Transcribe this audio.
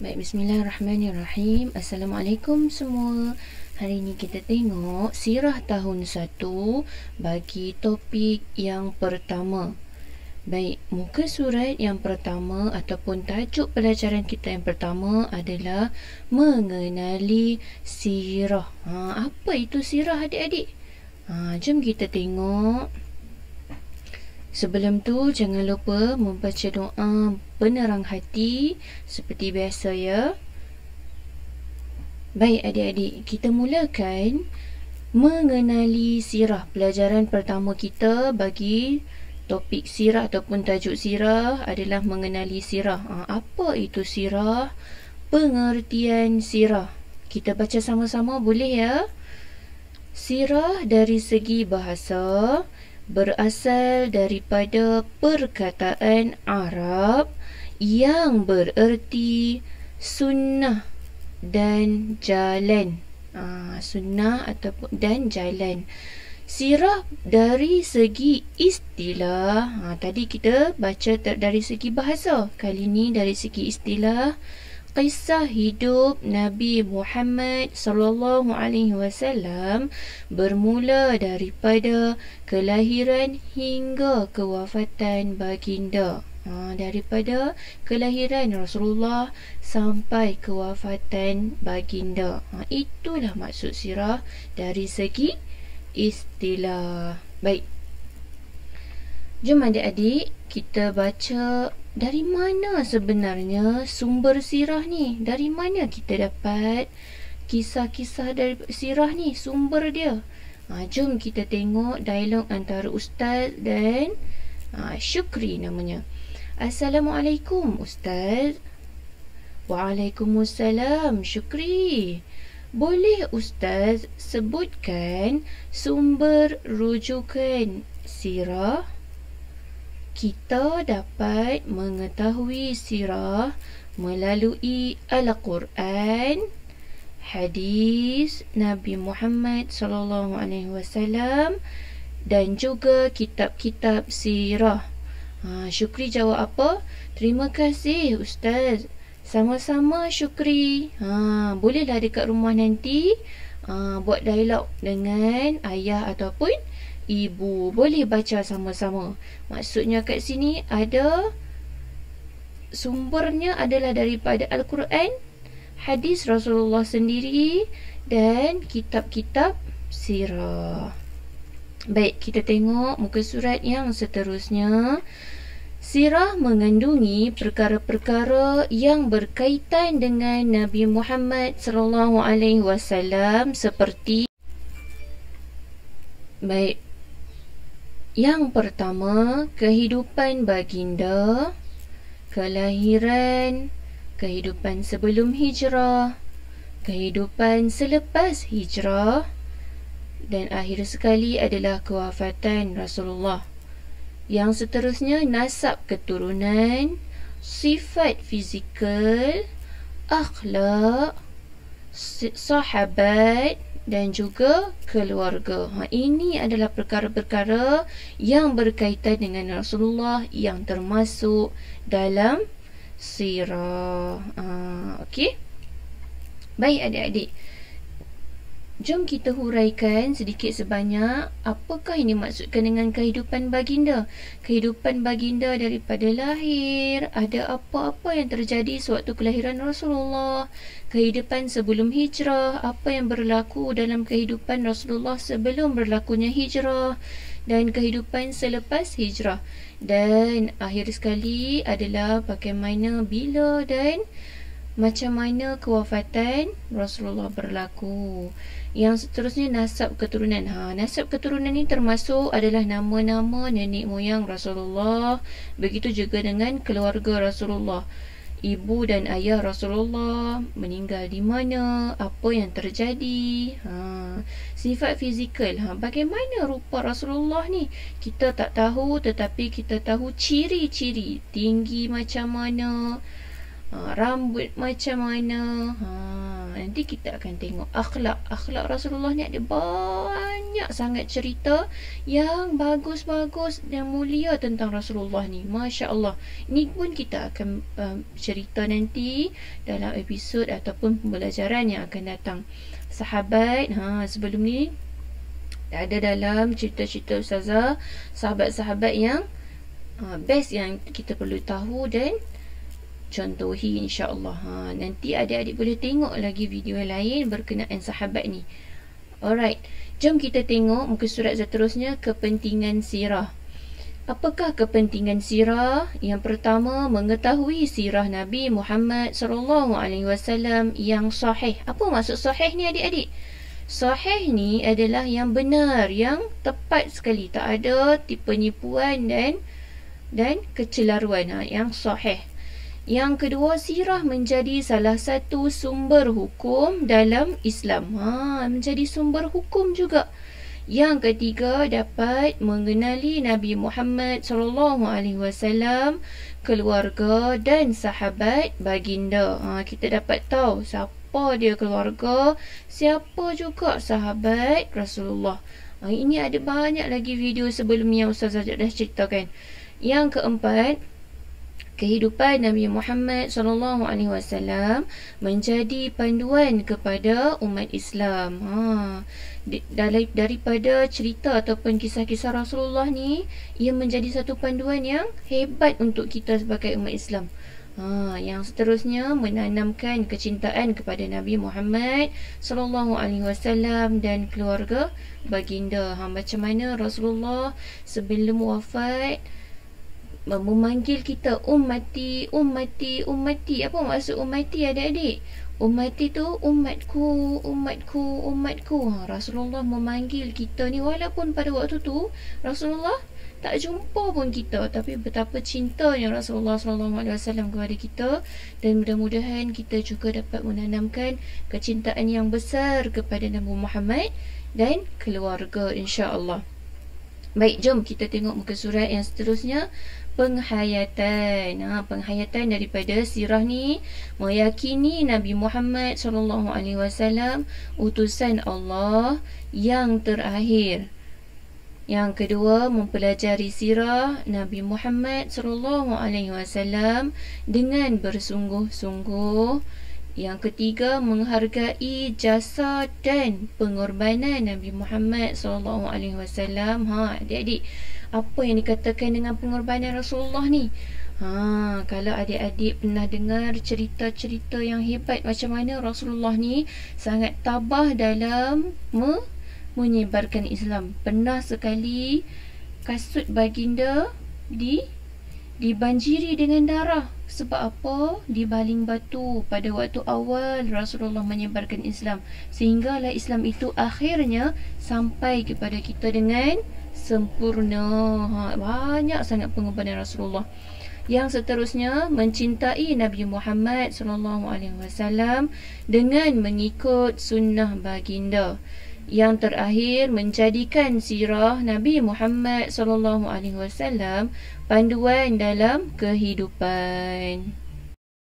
Baik, bismillahirrahmanirrahim. Assalamualaikum semua. Hari ini kita tengok sirah tahun 1 bagi topik yang pertama. Baik, muka surat yang pertama ataupun tajuk pelajaran kita yang pertama adalah mengenali sirah. Apa itu sirah adik-adik? Jom kita tengok. Sebelum tu, jangan lupa membaca doa penerang hati seperti biasa ya. Baik adik-adik, kita mulakan mengenali sirah. Pelajaran pertama kita bagi topik sirah ataupun tajuk sirah adalah mengenali sirah. Apa itu sirah? Pengertian sirah. Kita baca sama-sama boleh ya? Sirah dari segi bahasa berasal daripada perkataan Arab yang bererti sunnah dan jalan. Sunnah ataupun dan jalan. Sirah dari segi istilah. Tadi kita baca dari segi bahasa. Kali ini dari segi istilah. Kisah hidup Nabi Muhammad sallallahu alaihi wasallam bermula daripada kelahiran hingga kewafatan baginda. Daripada kelahiran Rasulullah sampai kewafatan baginda. Itulah maksud sirah dari segi istilah. Baik. Jom adik-adik kita baca dari mana sebenarnya sumber sirah ni? Dari mana kita dapat kisah-kisah dari sirah ni? Sumber dia. Jom kita tengok dialog antara Ustaz dan Syukri namanya. Assalamualaikum Ustaz. Waalaikumsalam Syukri. Boleh Ustaz sebutkan sumber rujukan sirah? Kita dapat mengetahui sirah melalui Al-Quran, hadis Nabi Muhammad sallallahu alaihi wasallam dan juga kitab-kitab sirah. Syukri jawab apa? Terima kasih Ustaz. Sama-sama Syukri. Bolehlah dekat rumah nanti buat dialog dengan ayah ataupun ibu. Boleh baca sama-sama. Maksudnya kat sini ada sumbernya adalah daripada Al-Quran, hadis Rasulullah sendiri dan kitab-kitab sirah. Baik, kita tengok muka surat yang seterusnya. Sirah mengandungi perkara-perkara yang berkaitan dengan Nabi Muhammad sallallahu alaihi wasallam seperti baik. Yang pertama, kehidupan baginda, kelahiran, kehidupan sebelum hijrah, kehidupan selepas hijrah, dan akhir sekali adalah kewafatan Rasulullah. Yang seterusnya, nasab keturunan, sifat fizikal, akhlak, sahabat dan juga keluarga. Ini adalah perkara-perkara yang berkaitan dengan Rasulullah yang termasuk dalam sirah. Okey. Baik adik-adik. Jom kita huraikan sedikit sebanyak apakah ini maksudkan dengan kehidupan baginda. Kehidupan baginda daripada lahir, ada apa-apa yang terjadi sewaktu kelahiran Rasulullah, kehidupan sebelum hijrah, apa yang berlaku dalam kehidupan Rasulullah sebelum berlakunya hijrah, dan kehidupan selepas hijrah. Dan akhir sekali adalah bagaimana, bila dan macam mana kewafatan Rasulullah berlaku. Yang seterusnya nasab keturunan. Nasab keturunan ini termasuk adalah nama-nama nenek moyang Rasulullah. Begitu juga dengan keluarga Rasulullah. Ibu dan ayah Rasulullah meninggal di mana, apa yang terjadi. Sifat fizikal. Bagaimana rupa Rasulullah ni? Kita tak tahu, tetapi kita tahu ciri-ciri. Tinggi macam mana, rambut macam mana. Nanti kita akan tengok akhlak Rasulullah ni ada banyak banyak sangat cerita yang bagus-bagus dan mulia tentang Rasulullah ni. Masya Allah. Ini pun kita akan cerita nanti dalam episod ataupun pembelajaran yang akan datang. Sahabat, sebelum ni ada dalam cerita-cerita Ustazah, sahabat-sahabat yang best yang kita perlu tahu dan contohi, insya-Allah. Nanti adik-adik boleh tengok lagi video lain berkenaan sahabat ni. Alright, jom kita tengok muka surat seterusnya, kepentingan sirah. Apakah kepentingan sirah? Yang pertama, mengetahui sirah Nabi Muhammad SAW yang sahih. Apa maksud sahih ni adik-adik? Sahih ni adalah yang benar, yang tepat sekali, tak ada penipuan dan kecelaruan. Yang sahih. Yang kedua, sirah menjadi salah satu sumber hukum dalam Islam. Menjadi sumber hukum juga. Yang ketiga, dapat mengenali Nabi Muhammad SAW, keluarga dan sahabat baginda. Kita dapat tahu siapa dia keluarga, siapa juga sahabat Rasulullah. Ini ada banyak lagi video sebelum yang Ustazah dah ceritakan. Yang keempat, kehidupan Nabi Muhammad SAW menjadi panduan kepada umat Islam. Daripada cerita ataupun kisah-kisah Rasulullah ni, ia menjadi satu panduan yang hebat untuk kita sebagai umat Islam. Yang seterusnya, menanamkan kecintaan kepada Nabi Muhammad SAW dan keluarga baginda. Macam mana Rasulullah sebelum wafat memanggil kita ummati, ummati, ummati. Apa maksud ummati adik-adik? Ummati tu umatku, umatku, umatku. Rasulullah memanggil kita ni, walaupun pada waktu tu Rasulullah tak jumpa pun kita, tapi betapa cintanya Rasulullah SAW kepada kita. Dan mudah-mudahan kita juga dapat menanamkan kecintaan yang besar kepada Nabi Muhammad dan keluarga, insya-Allah. Baik, jom kita tengok muka surat yang seterusnya. Penghayatan. Penghayatan daripada sirah ni, meyakini Nabi Muhammad SAW utusan Allah yang terakhir. Yang kedua, mempelajari sirah Nabi Muhammad SAW dengan bersungguh-sungguh. Yang ketiga, menghargai jasa dan pengorbanan Nabi Muhammad SAW. Adik-adik, apa yang dikatakan dengan pengorbanan Rasulullah ni? Kalau adik-adik pernah dengar cerita-cerita yang hebat macam mana Rasulullah ni sangat tabah dalam menyebarkan Islam. Pernah sekali kasut baginda dibanjiri dengan darah. Sebab apa? Dibaling batu pada waktu awal Rasulullah menyebarkan Islam, sehinggalah Islam itu akhirnya sampai kepada kita dengan sempurna. Banyak sangat pengorbanan Rasulullah. Yang seterusnya, mencintai Nabi Muhammad SAW dengan mengikut sunnah baginda. Yang terakhir, menjadikan sirah Nabi Muhammad SAW panduan dalam kehidupan.